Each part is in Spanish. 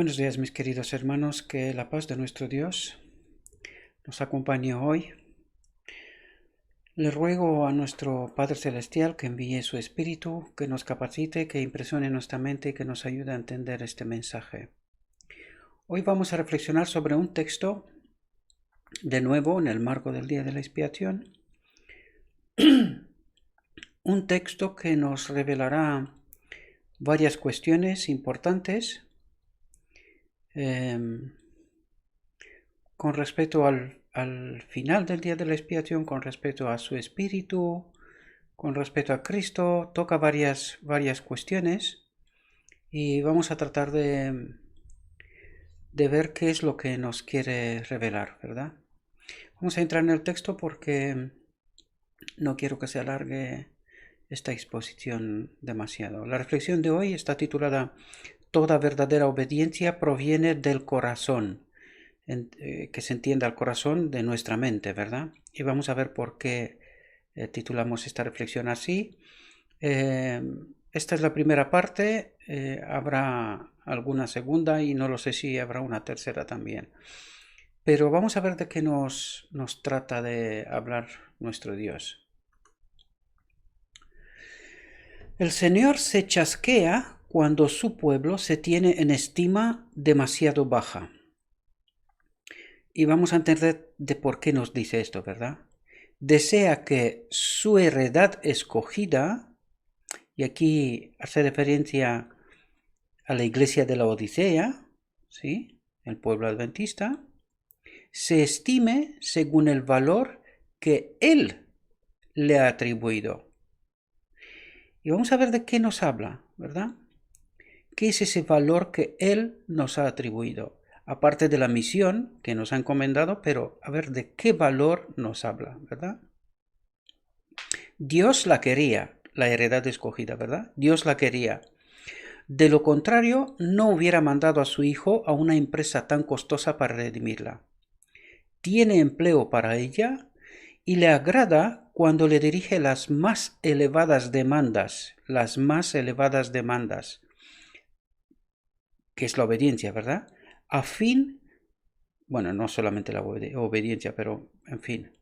Buenos días, mis queridos hermanos, que la paz de nuestro Dios nos acompañe hoy. Le ruego a nuestro Padre Celestial que envíe su Espíritu, que nos capacite, que impresione nuestra mente y que nos ayude a entender este mensaje. Hoy vamos a reflexionar sobre un texto, de nuevo en el marco del Día de la Expiación, un texto que nos revelará varias cuestiones importantes con respecto al final del día de la expiación, con respecto a su espíritu, con respecto a Cristo, toca varias cuestiones y vamos a tratar de ver qué es lo que nos quiere revelar, ¿verdad? Vamos a entrar en el texto porque no quiero que se alargue esta exposición demasiado. La reflexión de hoy está titulada Toda verdadera obediencia proviene del corazón. Que se entienda el corazón de nuestra mente, ¿verdad? Y vamos a ver por qué titulamos esta reflexión así. Esta es la primera parte, habrá alguna segunda y no lo sé si habrá una tercera también. Pero vamos a ver de qué nos trata de hablar nuestro Dios. El Señor se chasquea cuando su pueblo se tiene en estima demasiado baja. Y vamos a entender de por qué nos dice esto, ¿verdad? Desea que su heredad escogida, y aquí hace referencia a la iglesia de la Odisea, ¿sí? El pueblo adventista, se estime según el valor que Él le ha atribuido. Y vamos a ver de qué nos habla, ¿verdad? ¿Qué es ese valor que Él nos ha atribuido? Aparte de la misión que nos ha encomendado, pero a ver de qué valor nos habla, ¿verdad? Dios la quería, la heredad escogida, ¿verdad? Dios la quería. De lo contrario, no hubiera mandado a su hijo a una empresa tan costosa para redimirla. Tiene empleo para ella y le agrada cuando le dirige las más elevadas demandas, que es la obediencia, ¿verdad? A fin, bueno, no solamente la obediencia, pero en fin,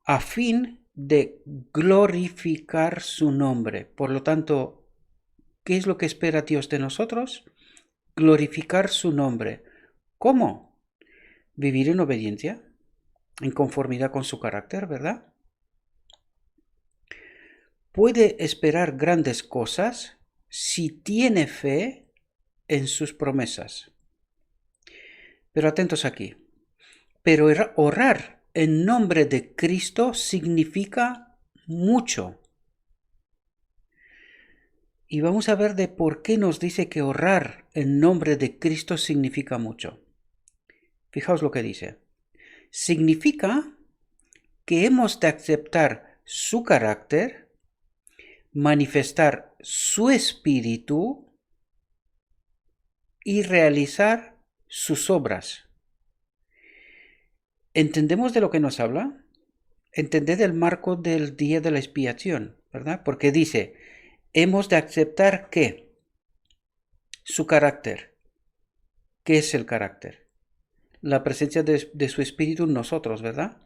a fin de glorificar su nombre. Por lo tanto, ¿qué es lo que espera Dios de nosotros? Glorificar su nombre. ¿Cómo? Vivir en obediencia, en conformidad con su carácter, ¿verdad? Puede esperar grandes cosas si tiene fe en sus promesas. Pero atentos aquí. Pero orar en nombre de Cristo significa mucho. Y vamos a ver de por qué nos dice que orar en nombre de Cristo significa mucho. Fijaos lo que dice. Significa que hemos de aceptar su carácter, manifestar su espíritu y realizar sus obras. ¿Entendemos de lo que nos habla? Entended el marco del día de la expiación, ¿verdad? Porque dice, hemos de aceptar ¿qué? Su carácter. ¿Qué es el carácter? La presencia de su espíritu en nosotros, ¿verdad?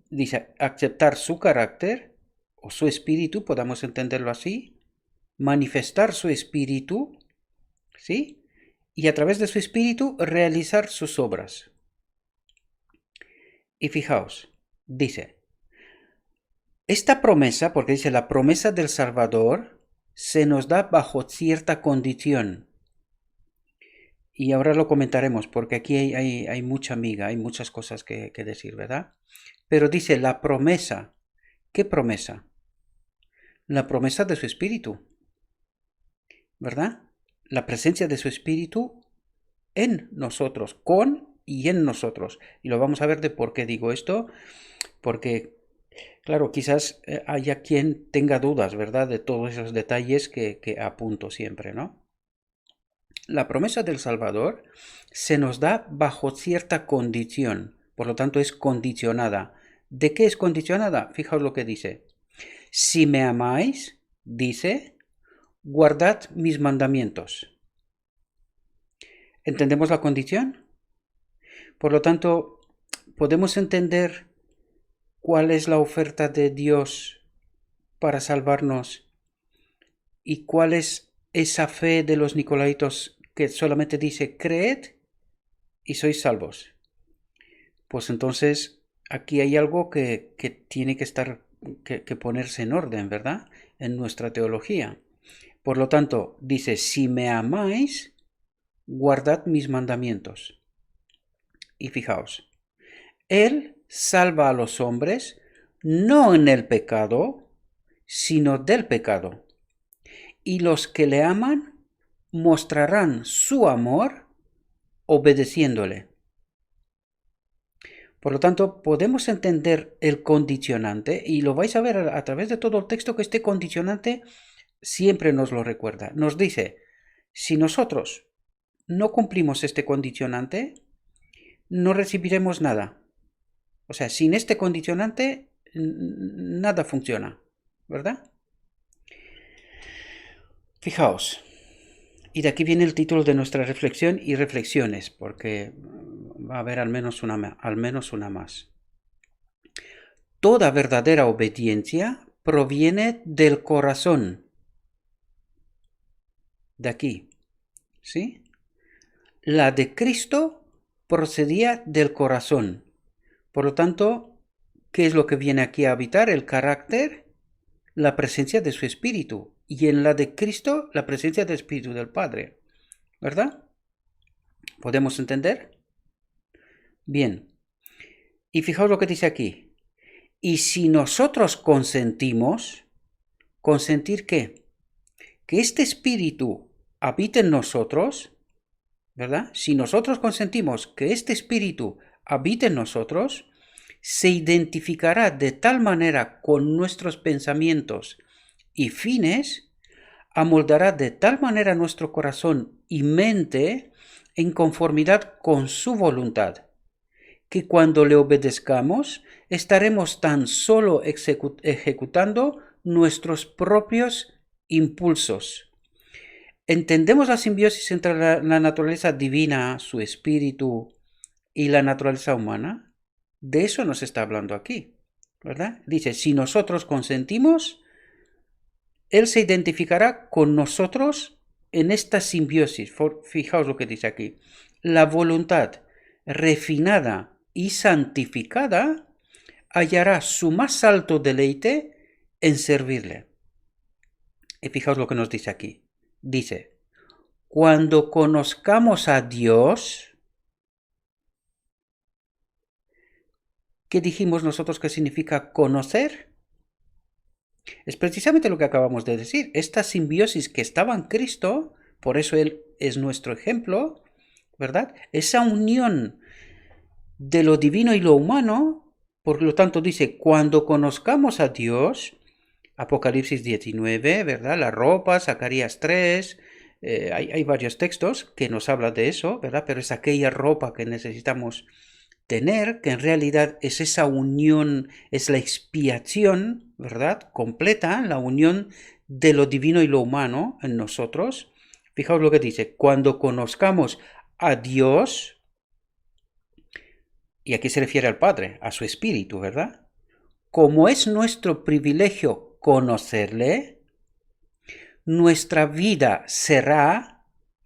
Dice, aceptar su carácter o su espíritu, podamos entenderlo así, manifestar su espíritu, ¿sí? Y a través de su espíritu realizar sus obras. Y fijaos, dice, esta promesa, porque dice la promesa del Salvador, se nos da bajo cierta condición. Y ahora lo comentaremos, porque aquí hay mucha miga, hay muchas cosas que decir, ¿verdad? Pero dice la promesa. ¿Qué promesa? La promesa de su espíritu, ¿verdad? La presencia de su espíritu en nosotros, con y en nosotros. Y lo vamos a ver de por qué digo esto, porque, claro, quizás haya quien tenga dudas, ¿verdad? De todos esos detalles que apunto siempre, ¿no? La promesa del Salvador se nos da bajo cierta condición, por lo tanto es condicionada. ¿De qué es condicionada? Fijaos lo que dice. Si me amáis, dice, guardad mis mandamientos. ¿Entendemos la condición? Por lo tanto, podemos entender cuál es la oferta de Dios para salvarnos y cuál es esa fe de los nicolaitos que solamente dice creed y sois salvos. Pues entonces aquí hay algo que tiene que estar, que ponerse en orden, ¿verdad? En nuestra teología. Por lo tanto, dice, si me amáis, guardad mis mandamientos. Y fijaos, Él salva a los hombres no en el pecado, sino del pecado. Y los que le aman mostrarán su amor obedeciéndole. Por lo tanto, podemos entender el condicionante, y lo vais a ver a través de todo el texto, que este condicionante siempre nos lo recuerda. Nos dice, si nosotros no cumplimos este condicionante, no recibiremos nada. O sea, sin este condicionante, nada funciona, ¿verdad? Fijaos, y de aquí viene el título de nuestra reflexión y reflexiones, porque va a haber al menos una más. Toda verdadera obediencia proviene del corazón. De aquí, ¿sí? La de Cristo procedía del corazón. Por lo tanto, ¿qué es lo que viene aquí a habitar? El carácter, la presencia de su Espíritu. Y en la de Cristo, la presencia del Espíritu del Padre. ¿Verdad? ¿Podemos entender? Bien. Y fijaos lo que dice aquí. Y si nosotros consentimos, ¿consentir qué? Que este Espíritu habite en nosotros, ¿verdad? Si nosotros consentimos que este Espíritu habite en nosotros, se identificará de tal manera con nuestros pensamientos y fines, amoldará de tal manera nuestro corazón y mente en conformidad con su voluntad, que cuando le obedezcamos estaremos tan solo ejecutando nuestros propios impulsos. ¿Entendemos la simbiosis entre la naturaleza divina, su espíritu, y la naturaleza humana? De eso nos está hablando aquí, ¿verdad? Dice, si nosotros consentimos, Él se identificará con nosotros en esta simbiosis. Fijaos lo que dice aquí. La voluntad refinada y santificada hallará su más alto deleite en servirle. Y fijaos lo que nos dice aquí. Dice, cuando conozcamos a Dios, ¿qué dijimos nosotros que significa conocer? Es precisamente lo que acabamos de decir. Esta simbiosis que estaba en Cristo, por eso Él es nuestro ejemplo, ¿verdad? Esa unión de lo divino y lo humano, por lo tanto dice, cuando conozcamos a Dios, Apocalipsis 19, ¿verdad? La ropa, Zacarías 3, hay varios textos que nos hablan de eso, ¿verdad? Pero es aquella ropa que necesitamos tener, que en realidad es esa unión, es la expiación, ¿verdad? Completa, la unión de lo divino y lo humano en nosotros. Fijaos lo que dice, cuando conozcamos a Dios, y aquí se refiere al Padre, a su Espíritu, ¿verdad? Como es nuestro privilegio conocerle, nuestra vida será,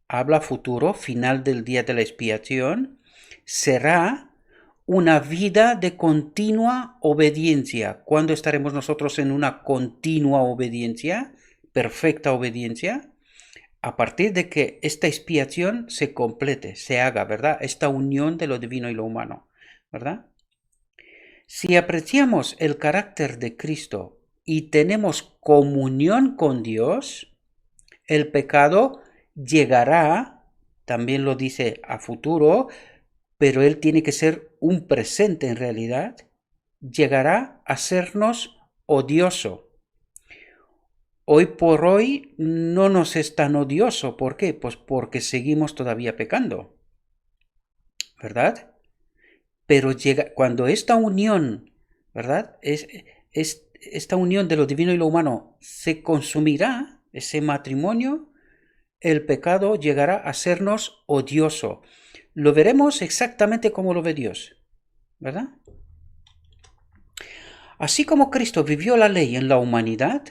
habla futuro, final del día de la expiación, será una vida de continua obediencia. ¿Cuándo estaremos nosotros en una continua obediencia? Perfecta obediencia. A partir de que esta expiación se complete, se haga, ¿verdad? Esta unión de lo divino y lo humano, ¿verdad? Si apreciamos el carácter de Cristo y tenemos comunión con Dios, el pecado llegará, también lo dice a futuro, pero él tiene que ser un presente en realidad, llegará a sernos odioso. Hoy por hoy no nos es tan odioso. ¿Por qué? Pues porque seguimos todavía pecando, ¿verdad? Pero llega, cuando esta unión, ¿verdad? Esta unión de lo divino y lo humano se consumirá, ese matrimonio, el pecado llegará a sernos odioso. Lo veremos exactamente como lo ve Dios, ¿verdad? Así como Cristo vivió la ley en la humanidad,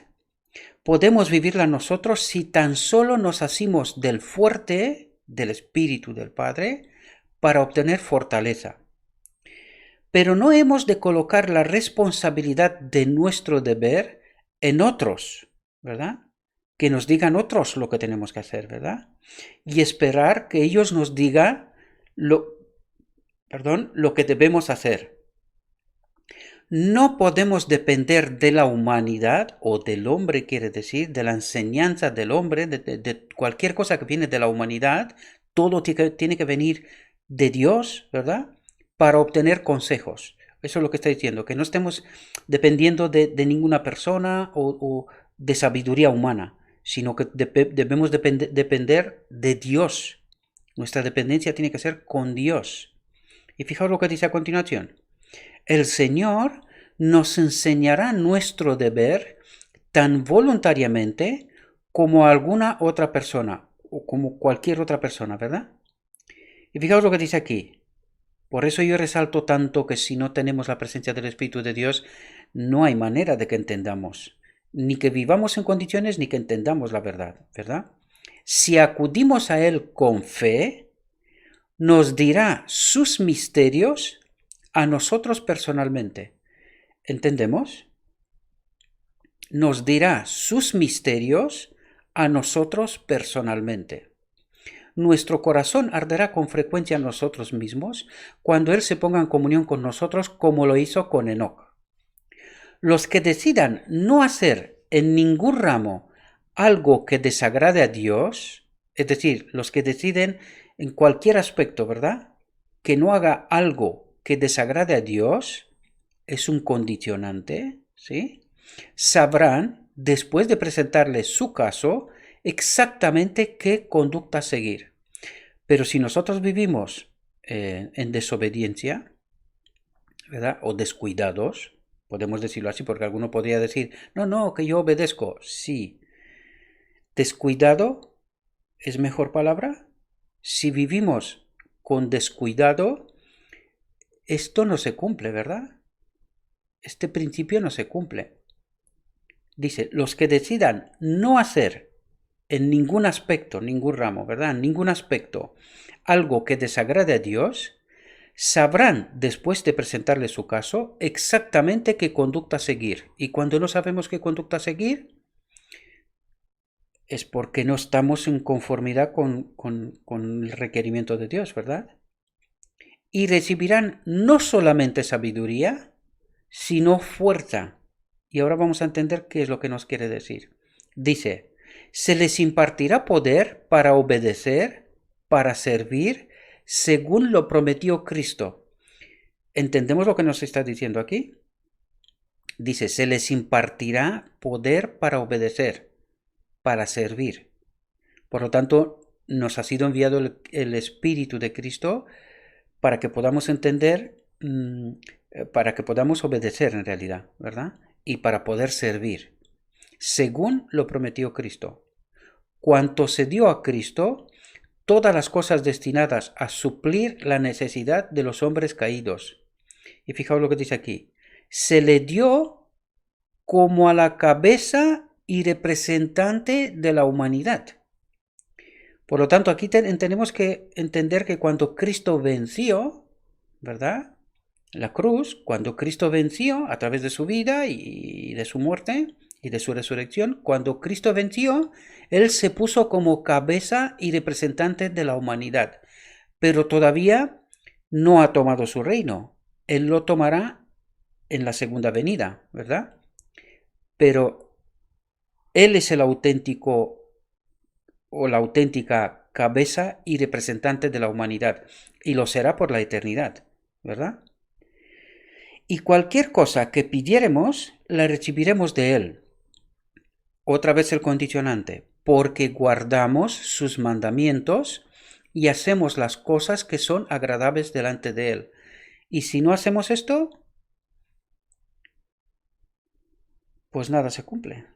podemos vivirla nosotros si tan solo nos asimos del fuerte del Espíritu del Padre para obtener fortaleza. Pero no hemos de colocar la responsabilidad de nuestro deber en otros, ¿verdad? Que nos digan otros lo que tenemos que hacer, ¿verdad? Y esperar que ellos nos digan lo que debemos hacer. No podemos depender de la humanidad o del hombre, quiere decir, de la enseñanza del hombre, de cualquier cosa que viene de la humanidad. Todo tiene que venir de Dios, ¿verdad? Para obtener consejos. Eso es lo que está diciendo, que no estemos dependiendo de ninguna persona o de sabiduría humana, sino que debemos depender de Dios. Nuestra dependencia tiene que ser con Dios. Y fijaos lo que dice a continuación. El Señor nos enseñará nuestro deber tan voluntariamente como alguna otra persona, o como cualquier otra persona, ¿verdad? Y fijaos lo que dice aquí. Por eso yo resalto tanto que si no tenemos la presencia del Espíritu de Dios, no hay manera de que entendamos, ni que vivamos en condiciones, ni que entendamos la verdad, ¿verdad? Si acudimos a Él con fe, nos dirá sus misterios a nosotros personalmente. ¿Entendemos? Nos dirá sus misterios a nosotros personalmente. Nuestro corazón arderá con frecuencia en nosotros mismos cuando Él se ponga en comunión con nosotros como lo hizo con Enoc. Los que decidan no hacer en ningún ramo algo que desagrade a Dios, es decir, los que deciden en cualquier aspecto, ¿verdad?, que no haga algo que desagrade a Dios, es un condicionante, ¿sí? Sabrán, después de presentarles su caso, exactamente qué conducta seguir. Pero si nosotros vivimos en desobediencia, ¿verdad?, o descuidados, podemos decirlo así, porque alguno podría decir, no, que yo obedezco. Sí. ¿Descuidado es mejor palabra? Si vivimos con descuidado, esto no se cumple, ¿verdad? Este principio no se cumple. Dice, los que decidan no hacer en ningún aspecto, ningún ramo, ¿verdad?, en ningún aspecto, algo que desagrade a Dios, sabrán, después de presentarle su caso, exactamente qué conducta seguir. Y cuando no sabemos qué conducta seguir, es porque no estamos en conformidad con el requerimiento de Dios, ¿verdad? Y recibirán no solamente sabiduría, sino fuerza. Y ahora vamos a entender qué es lo que nos quiere decir. Dice, se les impartirá poder para obedecer, para servir, según lo prometió Cristo. ¿Entendemos lo que nos está diciendo aquí? Dice, se les impartirá poder para obedecer, para servir. Por lo tanto, nos ha sido enviado el Espíritu de Cristo para que podamos entender, para que podamos obedecer en realidad, ¿verdad? Y para poder servir, según lo prometió Cristo. Cuanto se dio a Cristo, todas las cosas destinadas a suplir la necesidad de los hombres caídos. Y fijaos lo que dice aquí. Se le dio como a la cabeza y representante de la humanidad. Por lo tanto, aquí tenemos que entender que cuando Cristo venció, ¿verdad?, la cruz, cuando Cristo venció a través de su vida y de su muerte y de su resurrección, cuando Cristo venció, Él se puso como cabeza y representante de la humanidad. Pero todavía no ha tomado su reino. Él lo tomará en la segunda venida, ¿verdad? Pero Él es el auténtico o la auténtica cabeza y representante de la humanidad, y lo será por la eternidad, ¿verdad? Y cualquier cosa que pidiéremos, la recibiremos de Él. Otra vez el condicionante, porque guardamos sus mandamientos y hacemos las cosas que son agradables delante de Él. Y si no hacemos esto, pues nada se cumple,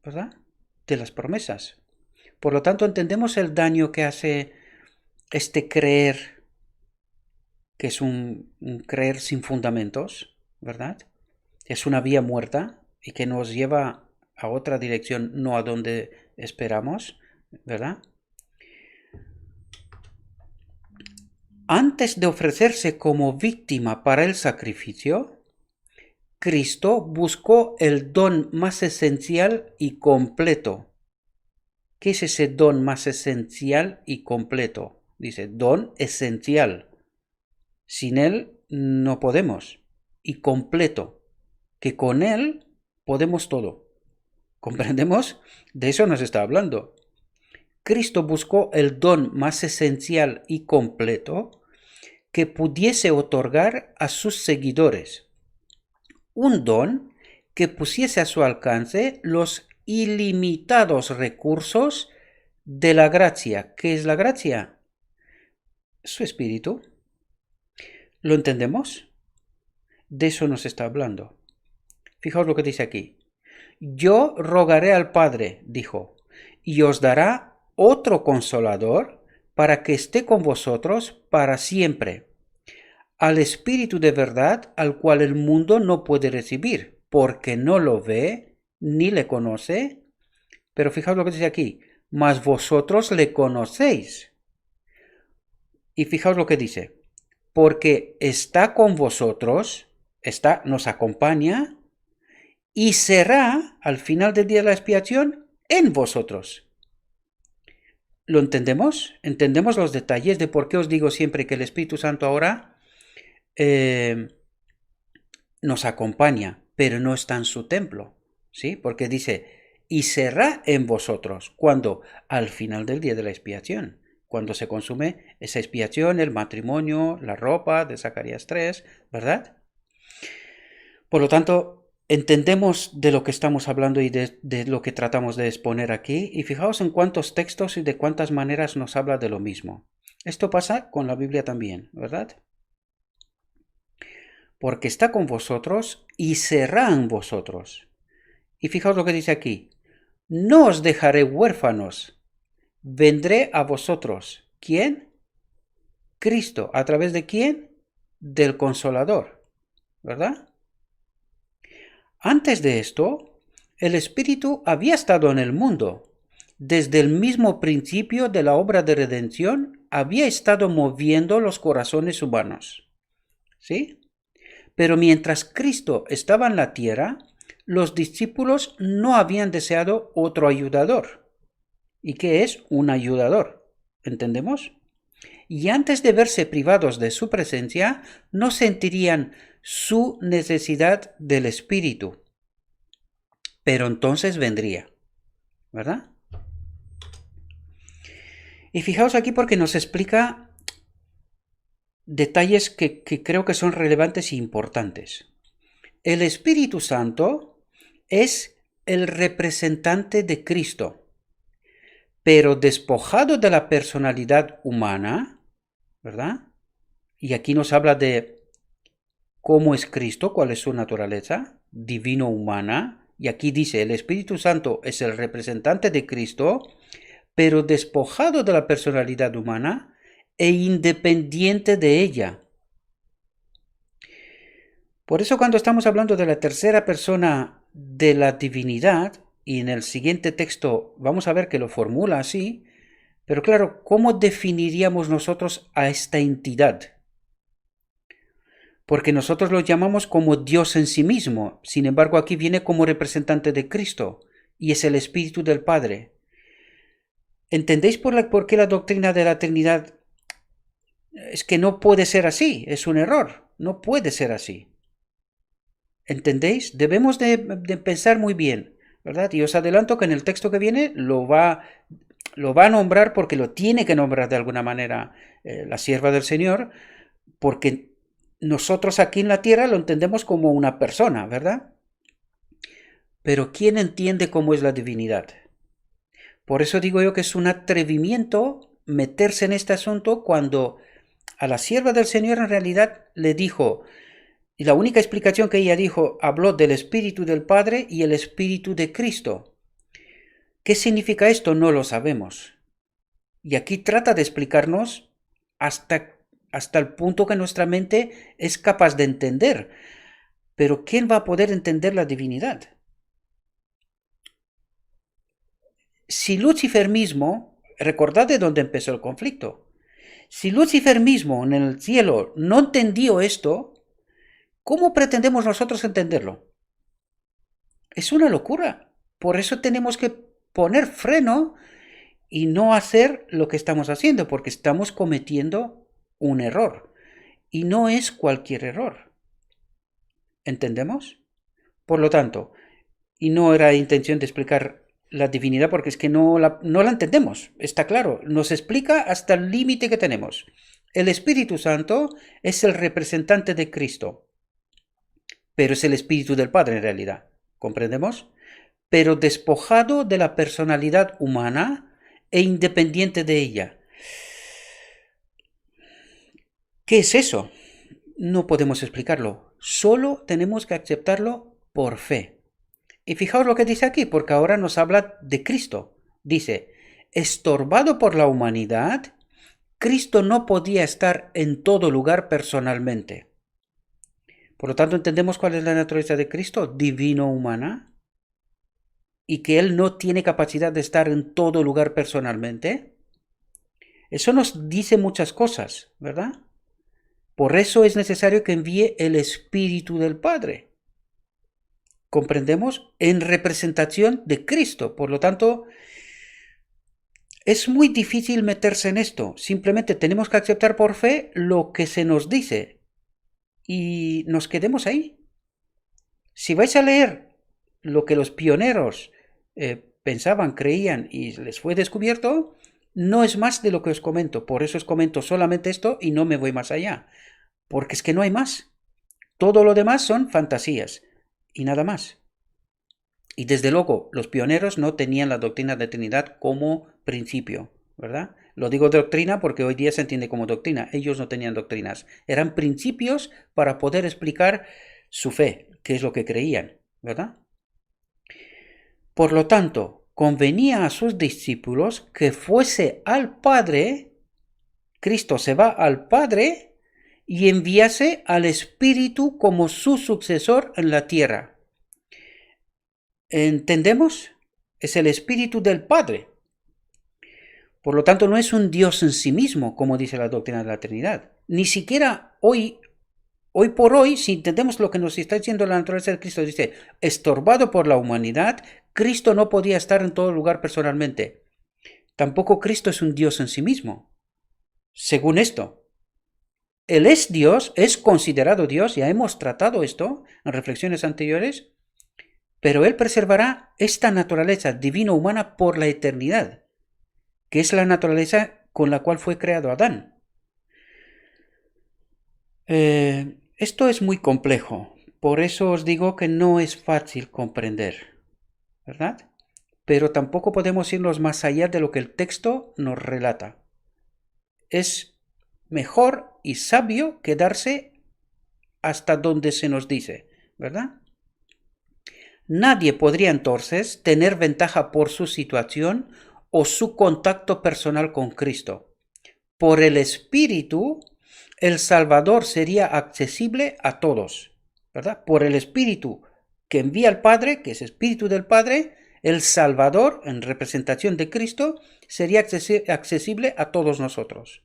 ¿verdad?, de las promesas. Por lo tanto, entendemos el daño que hace este creer, que es un creer sin fundamentos, ¿verdad? Es una vía muerta y que nos lleva a otra dirección, no a donde esperamos, ¿verdad? Antes de ofrecerse como víctima para el sacrificio, Cristo buscó el don más esencial y completo. ¿Qué es ese don más esencial y completo? Dice, don esencial. Sin él no podemos. Y completo, que con él podemos todo. ¿Comprendemos? De eso nos está hablando. Cristo buscó el don más esencial y completo que pudiese otorgar a sus seguidores. Un don que pusiese a su alcance los ilimitados recursos de la gracia. ¿Qué es la gracia? Su espíritu. ¿Lo entendemos? De eso nos está hablando. Fijaos lo que dice aquí. Yo rogaré al Padre, dijo, y os dará otro consolador para que esté con vosotros para siempre. Al Espíritu de verdad, al cual el mundo no puede recibir, porque no lo ve ni le conoce. Pero fijaos lo que dice aquí, mas vosotros le conocéis. Y fijaos lo que dice, porque está con vosotros, nos acompaña, y será, al final del día de la expiación, en vosotros. ¿Lo entendemos? ¿Entendemos los detalles de por qué os digo siempre que el Espíritu Santo ahora nos acompaña, pero no está en su templo? ¿Sí? Porque dice, y será en vosotros, cuando al final del día de la expiación, cuando se consume esa expiación, el matrimonio, la ropa de Zacarías 3, ¿verdad? Por lo tanto, entendemos de lo que estamos hablando y de lo que tratamos de exponer aquí, y fijaos en cuántos textos y de cuántas maneras nos habla de lo mismo. Esto pasa con la Biblia también, ¿verdad? Porque está con vosotros y será en vosotros. Y fijaos lo que dice aquí. No os dejaré huérfanos, vendré a vosotros. ¿Quién? Cristo. ¿A través de quién? Del Consolador, ¿verdad? Antes de esto, el Espíritu había estado en el mundo. Desde el mismo principio de la obra de redención, había estado moviendo los corazones humanos. ¿Sí? Pero mientras Cristo estaba en la tierra, los discípulos no habían deseado otro ayudador. ¿Y qué es un ayudador? ¿Entendemos? Y antes de verse privados de su presencia, no sentirían su necesidad del Espíritu. Pero entonces vendría, ¿verdad? Y fijaos aquí porque nos explica detalles que creo que son relevantes e importantes. El Espíritu Santo es el representante de Cristo, pero despojado de la personalidad humana, ¿verdad? Y aquí nos habla de cómo es Cristo, cuál es su naturaleza divino-humana. Y aquí dice, el Espíritu Santo es el representante de Cristo, pero despojado de la personalidad humana e independiente de ella. Por eso cuando estamos hablando de la tercera persona de la divinidad, y en el siguiente texto vamos a ver que lo formula así, pero claro, ¿cómo definiríamos nosotros a esta entidad? Porque nosotros lo llamamos como Dios en sí mismo, sin embargo aquí viene como representante de Cristo, y es el Espíritu del Padre. ¿Entendéis por qué la doctrina de la Trinidad es que no puede ser así? Es un error, no puede ser así. ¿Entendéis? Debemos de pensar muy bien, ¿verdad? Y os adelanto que en el texto que viene lo va a nombrar porque lo tiene que nombrar de alguna manera la sierva del Señor, porque nosotros aquí en la tierra lo entendemos como una persona, ¿verdad? Pero ¿quién entiende cómo es la divinidad? Por eso digo yo que es un atrevimiento meterse en este asunto cuando a la sierva del Señor en realidad le dijo, y la única explicación que ella dijo, habló del Espíritu del Padre y el Espíritu de Cristo. ¿Qué significa esto? No lo sabemos. Y aquí trata de explicarnos hasta el punto que nuestra mente es capaz de entender. Pero ¿quién va a poder entender la divinidad? Si Lucifer mismo, recordad de dónde empezó el conflicto, si Lucifer mismo en el cielo no entendió esto, ¿cómo pretendemos nosotros entenderlo? Es una locura. Por eso tenemos que poner freno y no hacer lo que estamos haciendo, porque estamos cometiendo un error. Y no es cualquier error. ¿Entendemos? Por lo tanto, y no era intención de explicar la divinidad porque es que no la entendemos, está claro, nos explica hasta el límite que tenemos. El Espíritu Santo es el representante de Cristo, pero es el Espíritu del Padre en realidad, ¿comprendemos? Pero despojado de la personalidad humana e independiente de ella. ¿Qué es eso? No podemos explicarlo, solo tenemos que aceptarlo por fe. Y fijaos lo que dice aquí, porque ahora nos habla de Cristo. Dice, estorbado por la humanidad, Cristo no podía estar en todo lugar personalmente. Por lo tanto, entendemos cuál es la naturaleza de Cristo, divino-humana, y que Él no tiene capacidad de estar en todo lugar personalmente. Eso nos dice muchas cosas, ¿verdad? Por eso es necesario que envíe el Espíritu del Padre. ¿Comprendemos? En representación de Cristo. Por lo tanto, es muy difícil meterse en esto. Simplemente tenemos que aceptar por fe lo que se nos dice y nos quedemos ahí. Si vais a leer lo que los pioneros pensaban, creían y les fue descubierto, no es más de lo que os comento. Por eso os comento solamente esto y no me voy más allá. Porque es que no hay más. Todo lo demás son fantasías y nada más. Y desde luego, los pioneros no tenían la doctrina de Trinidad como principio, ¿verdad? Lo digo doctrina porque hoy día se entiende como doctrina. Ellos no tenían doctrinas. Eran principios para poder explicar su fe, qué es lo que creían, ¿verdad? Por lo tanto, convenía a sus discípulos que fuese al Padre, Cristo se va al Padre y enviase al Espíritu como su sucesor en la tierra. ¿Entendemos? Es el Espíritu del Padre. Por lo tanto, no es un Dios en sí mismo, como dice la doctrina de la Trinidad. Ni siquiera hoy por hoy, si entendemos lo que nos está diciendo la naturaleza de Cristo, dice, estorbado por la humanidad, Cristo no podía estar en todo lugar personalmente. Tampoco Cristo es un Dios en sí mismo. Según esto, Él es Dios, es considerado Dios, ya hemos tratado esto en reflexiones anteriores, pero Él preservará esta naturaleza divino-humana por la eternidad, que es la naturaleza con la cual fue creado Adán. Esto es muy complejo, por eso os digo que no es fácil comprender, ¿verdad? Pero tampoco podemos irnos más allá de lo que el texto nos relata. Es mejor y sabio quedarse hasta donde se nos dice, ¿verdad? Nadie podría entonces tener ventaja por su situación o su contacto personal con Cristo. Por el Espíritu, el Salvador sería accesible a todos, ¿verdad? Por el Espíritu que envía al Padre, que es Espíritu del Padre, el Salvador, en representación de Cristo, sería accesible a todos nosotros.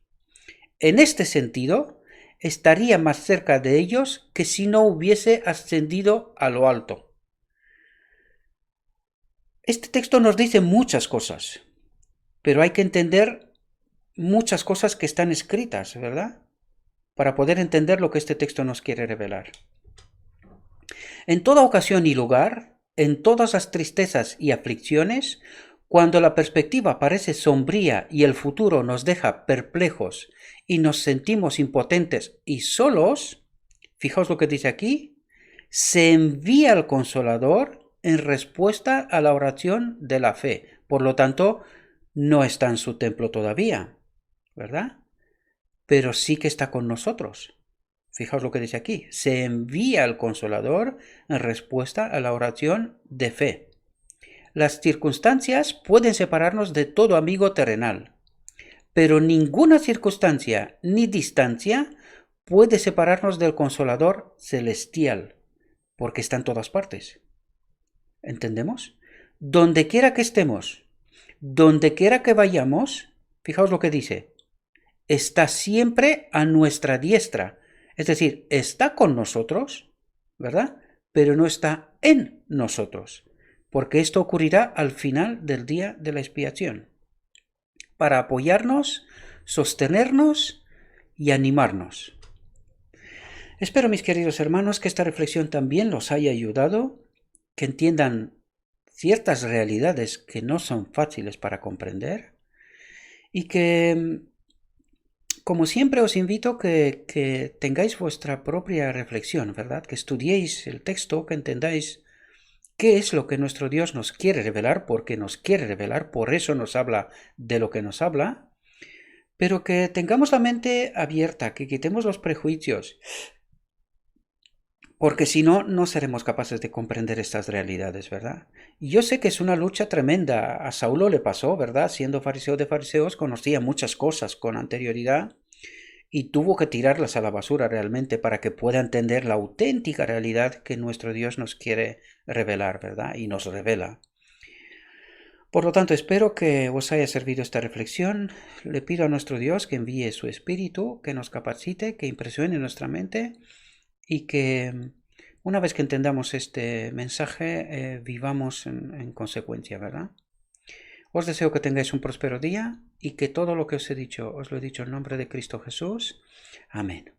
En este sentido, estaría más cerca de ellos que si no hubiese ascendido a lo alto. Este texto nos dice muchas cosas, pero hay que entender muchas cosas que están escritas, ¿verdad? Para poder entender lo que este texto nos quiere revelar. En toda ocasión y lugar, en todas las tristezas y aflicciones, cuando la perspectiva parece sombría y el futuro nos deja perplejos y nos sentimos impotentes y solos, fijaos lo que dice aquí, se envía al Consolador en respuesta a la oración de la fe. Por lo tanto, no está en su templo todavía, ¿verdad? Pero sí que está con nosotros. Fijaos lo que dice aquí. Se envía al Consolador en respuesta a la oración de fe. Las circunstancias pueden separarnos de todo amigo terrenal, pero ninguna circunstancia ni distancia puede separarnos del Consolador celestial, porque está en todas partes. ¿Entendemos? Donde quiera que estemos, donde quiera que vayamos, fijaos lo que dice, está siempre a nuestra diestra. Es decir, está con nosotros, ¿verdad? Pero no está en nosotros, porque esto ocurrirá al final del día de la expiación, para apoyarnos, sostenernos y animarnos. Espero, mis queridos hermanos, que esta reflexión también los haya ayudado, que entiendan ciertas realidades que no son fáciles para comprender y que, como siempre, os invito que tengáis vuestra propia reflexión, ¿verdad? Que estudiéis el texto, que entendáis qué es lo que nuestro Dios nos quiere revelar, porque nos quiere revelar, por eso nos habla de lo que nos habla, pero que tengamos la mente abierta, que quitemos los prejuicios, porque si no, no seremos capaces de comprender estas realidades, ¿verdad? Y yo sé que es una lucha tremenda. A Saulo le pasó, ¿verdad? Siendo fariseo de fariseos, conocía muchas cosas con anterioridad y tuvo que tirarlas a la basura realmente para que pueda entender la auténtica realidad que nuestro Dios nos quiere revelar, ¿verdad? Y nos revela. Por lo tanto, espero que os haya servido esta reflexión. Le pido a nuestro Dios que envíe su Espíritu, que nos capacite, que impresione nuestra mente y que una vez que entendamos este mensaje, vivamos en consecuencia, ¿verdad? Os deseo que tengáis un próspero día y que todo lo que os he dicho, os lo he dicho en nombre de Cristo Jesús. Amén.